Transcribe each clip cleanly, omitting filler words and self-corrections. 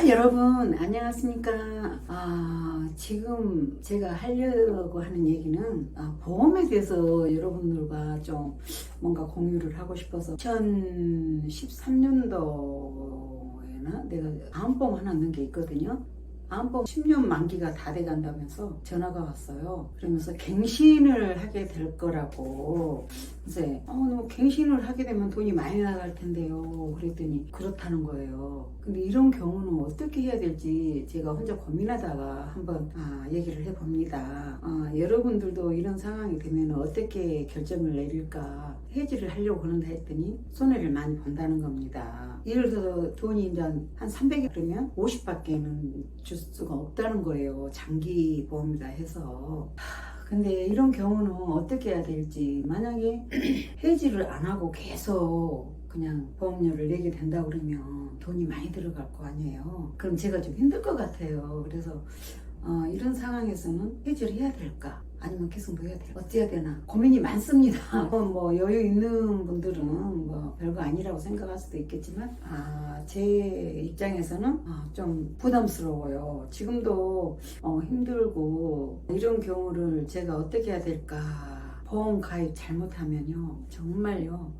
여러분 안녕하십니까. 지금 제가 하려고 하는 얘기는 보험에 대해서 여러분들과 좀 뭔가 공유를 하고 싶어서 2013년도에나 내가 암보험 하나 넣은 게 있거든요. 암보험 10년 만기가 다 돼간다면서 전화가 왔어요. 그러면서 갱신을 하게 될 거라고. 이제 너 갱신을 하게 되면 돈이 많이 나갈 텐데요. 그랬더니 그렇다는 거예요. 근데 이런 경우는 어떻게 해야 될지 제가 혼자 고민하다가 한번 얘기를 해봅니다. 여러분들도 이런 상황이 되면 어떻게 결정을 내릴까 해지를 하려고 그런다 했더니 손해를 많이 본다는 겁니다. 예를 들어서 돈이 이제 한 300이 그러면 50밖에는 줄 수가 없다는 거예요. 장기 보험이다 해서. 근데 이런 경우는 어떻게 해야 될지, 만약에 해지를 안 하고 계속 그냥 보험료를 내게 된다 그러면 돈이 많이 들어갈 거 아니에요. 그럼 제가 좀 힘들 것 같아요. 그래서 이런 상황에서는 해지를 해야 될까? 아니면 계속 뭐 해야 될까? 어찌해야 되나? 고민이 많습니다. 뭐 여유 있는 분들은 뭐 별거 아니라고 생각할 수도 있겠지만 제 입장에서는 좀 부담스러워요. 지금도 힘들고, 이런 경우를 제가 어떻게 해야 될까? 보험 가입 잘못하면요 정말요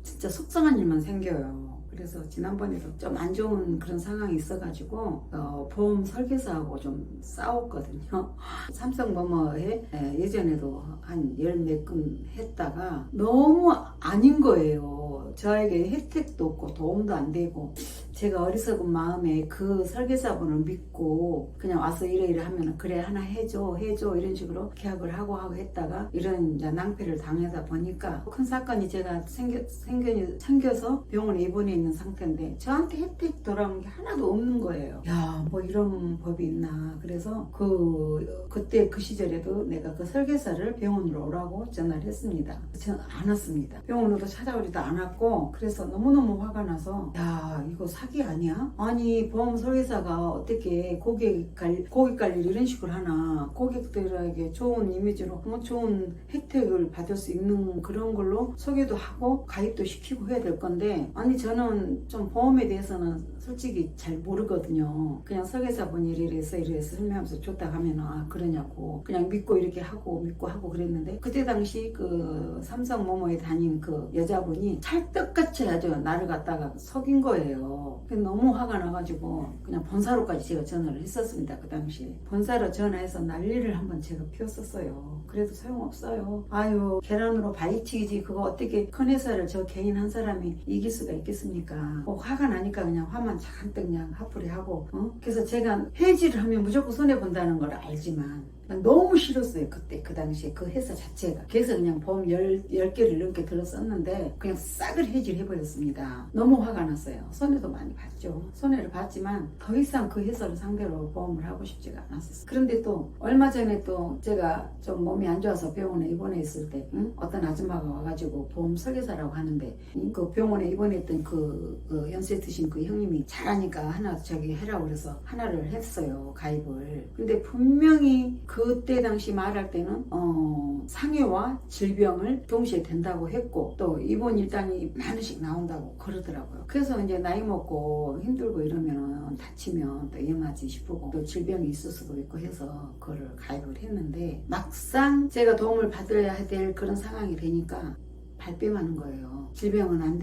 진짜 속상한 일만 생겨요. 그래서 지난번에도 좀 안 좋은 그런 상황이 있어가지고 보험 설계사하고 좀 싸웠거든요. 삼성모머에 예전에도 한 열 몇 건 했다가 너무 아닌 거예요. 저에게 혜택도 없고 도움도 안 되고, 제가 어리석은 마음에 그 설계사분을 믿고 그냥 와서 이래 하면은 그래 하나 해줘 이런 식으로 계약을 하고 했다가 이런 이제 낭패를 당하다 보니까 큰 사건이 제가 생겨서 병원에 입원해 있는 상태인데 저한테 혜택 돌아온 게 하나도 없는 거예요. 야, 뭐 이런 법이 있나. 그래서 그때 그 시절에도 내가 그 설계사를 병원으로 오라고 전화를 했습니다. 저는 안 왔습니다. 병원으로 찾아오지도 않았고, 그래서 너무너무 화가 나서 야, 이거 사기 아니야? 아니, 보험 설계사가 어떻게 고객 관리를 이런 식으로 하나. 고객들에게 좋은 이미지로 좋은 혜택을 받을 수 있는 그런 걸로 소개도 하고 가입도 시키고 해야 될 건데, 아니 저는 좀 보험에 대해서는 솔직히 잘 모르거든요. 그냥 설계사분이 이래서 설명하면서 줬다 하면 그러냐고 그냥 믿고 이렇게 하고 그랬는데, 그때 당시 그 삼성모모에 다닌 그 여자분이 찰떡같이 아주 나를 갖다가 속인 거예요. 너무 화가 나가지고 그냥 본사로까지 제가 전화를 했었습니다. 그 당시에 본사로 전화해서 난리를 한번 제가 피웠었어요. 그래도 소용없어요. 아유, 계란으로 바위치기지 그거 어떻게 큰 회사를 저 개인 한 사람이 이길 수가 있겠습니까? 화가 나니까 그냥 화만 잔뜩 그냥 화풀이 하고 그래서 제가 해지를 하면 무조건 손해본다는 걸 알지만 너무 싫었어요. 그때 그 당시에 그 회사 자체가. 그래서 그냥 보험 10개를 넘게 들었었는데 그냥 싹을 해지를 해버렸습니다. 너무 화가 났어요. 손해도 많이 봤죠. 손해를 봤지만 더 이상 그 회사를 상대로 보험을 하고 싶지가 않았었어요. 그런데 또 얼마 전에 또 제가 좀 몸이 안 좋아서 병원에 입원해 있을 때 어떤 아줌마가 와가지고 보험 설계사라고 하는데 그 병원에 입원했던 그 연세 드신 그 형님이 잘하니까 하나 저기 해라고 그래서 하나를 했어요. 가입을. 근데 분명히 그때 당시 말할 때는 상해와 질병을 동시에 된다고 했고, 또 입원 일당이 많이씩 나온다고 그러더라고요. 그래서 이제 나이 먹고 힘들고 이러면 다치면 또 위험하지 싶고 또 질병이 있을 수도 있고 해서 그거를 가입을 했는데, 막상 제가 도움을 받아야 될 그런 상황이 되니까 발뺌하는 거예요. 질병은 안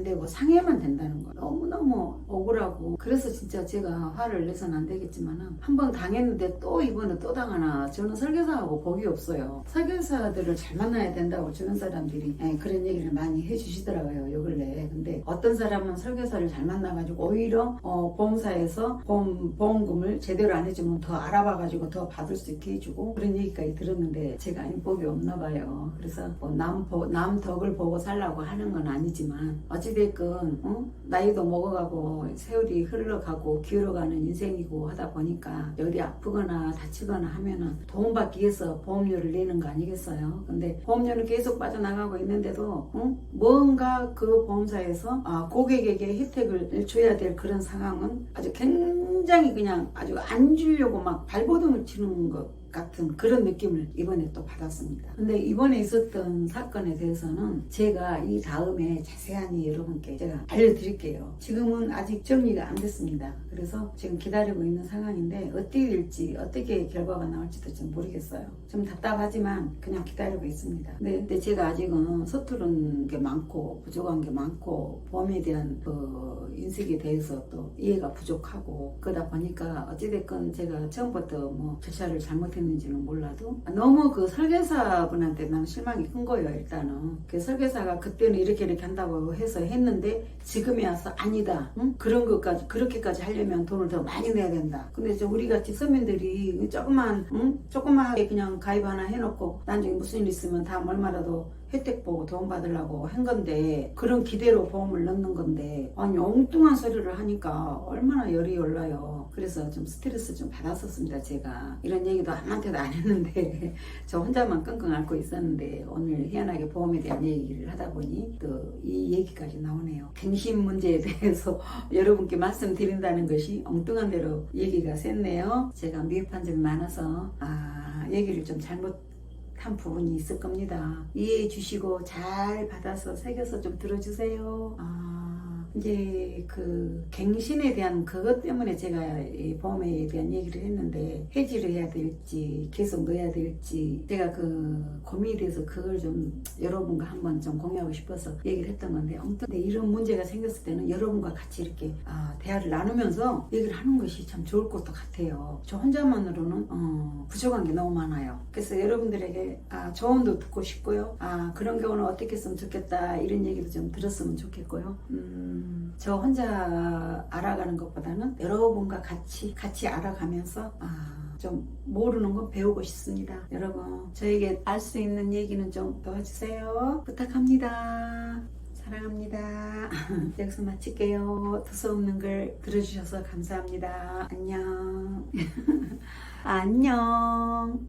되고 상해만 된다는 거. 너무너무 억울하고, 그래서 진짜 제가 화를 내서는 안 되겠지만 한 번 당했는데 또 이번에 또 당하나. 저는 설계사하고 복이 없어요. 설계사들을 잘 만나야 된다고 주변 사람들이 그런 얘기를 많이 해주시더라고요, 요 근래. 근데 어떤 사람은 설계사를 잘 만나가지고 오히려 보험사에서 보험금을 제대로 안 해주면 더 알아봐가지고 더 받을 수 있게 해주고, 그런 얘기까지 들었는데 제가 인복이 없나 봐요. 그래서 남 덕을 보고 살라고 하는 건 아니지만 어찌됐건 나이도 먹어가고 세월이 흘러가고 기울어가는 인생이고 하다 보니까 어디 아프거나 다치거나 하면은 도움받기 위해서 보험료를 내는 거 아니겠어요? 근데 보험료는 계속 빠져나가고 있는데도 뭔가 그 보험사에서 고객에게 혜택을 줘야 될 그런 상황은 아주 굉장히 심장이 그냥 아주 안 주려고 막 발버둥을 치는 것 같은 그런 느낌을 이번에 또 받았습니다. 근데 이번에 있었던 사건에 대해서는 제가 이 다음에 자세하게 여러분께 제가 알려드릴게요. 지금은 아직 정리가 안 됐습니다. 그래서 지금 기다리고 있는 상황인데 어떻게 될지 어떻게 결과가 나올지도 좀 모르겠어요. 좀 답답하지만 그냥 기다리고 있습니다. 근데 제가 아직은 서투른 게 많고 부족한 게 많고 보험에 대한 그 인식에 대해서 또 이해가 부족하고 그러다 보니까 어찌됐건 제가 처음부터 뭐 절차를 잘못했는지는 몰라도 너무 그 설계사분한테 나는 실망이 큰 거예요. 일단은 그 설계사가 그때는 이렇게 한다고 해서 했는데 지금에 와서 아니다, 응? 그런 것까지 그렇게까지 하려면 돈을 더 많이 내야 된다. 근데 이제 우리 같이 서민들이 조그맣게 그냥 가입 하나 해놓고 나중에 무슨 일 있으면 다음 얼마라도 혜택 보고 돈 받으려고 한 건데 그런 기대로 보험을 넣는 건데 아니 엉뚱한 소리를 하니까 얼마나 열이 올라요. 그래서 좀 스트레스 좀 받았었습니다. 제가 이런 얘기도 아무한테도 안 했는데 저 혼자만 끙끙 앓고 있었는데 오늘 희한하게 보험에 대한 얘기를 하다 보니 또 이 얘기까지 나오네요. 갱신 문제에 대해서 여러분께 말씀드린다는 것이 엉뚱한 대로 얘기가 샜네요. 제가 미흡한 점이 많아서 얘기를 좀 잘못한 부분이 있을 겁니다. 이해해 주시고 잘 받아서 새겨서 좀 들어주세요. 이제 그 갱신에 대한 그것 때문에 제가 이 보험에 대한 얘기를 했는데 해지를 해야 될지 계속 넣어야 될지 제가 그 고민이 돼서 그걸 좀 여러분과 한번 좀 공유하고 싶어서 얘기를 했던 건데 근데 이런 문제가 생겼을 때는 여러분과 같이 이렇게 대화를 나누면서 얘기를 하는 것이 참 좋을 것도 같아요. 저 혼자만으로는 부족한 게 너무 많아요. 그래서 여러분들에게 조언도 듣고 싶고요. 그런 경우는 어떻게 했으면 좋겠다 이런 얘기도 좀 들었으면 좋겠고요. 저 혼자 알아가는 것보다는 여러분과 같이 알아가면서 좀 모르는 건 배우고 싶습니다. 여러분 저에게 알 수 있는 얘기는 좀 도와주세요. 부탁합니다. 사랑합니다. 여기서 마칠게요. 두서없는 걸 들어주셔서 감사합니다. 안녕. 안녕.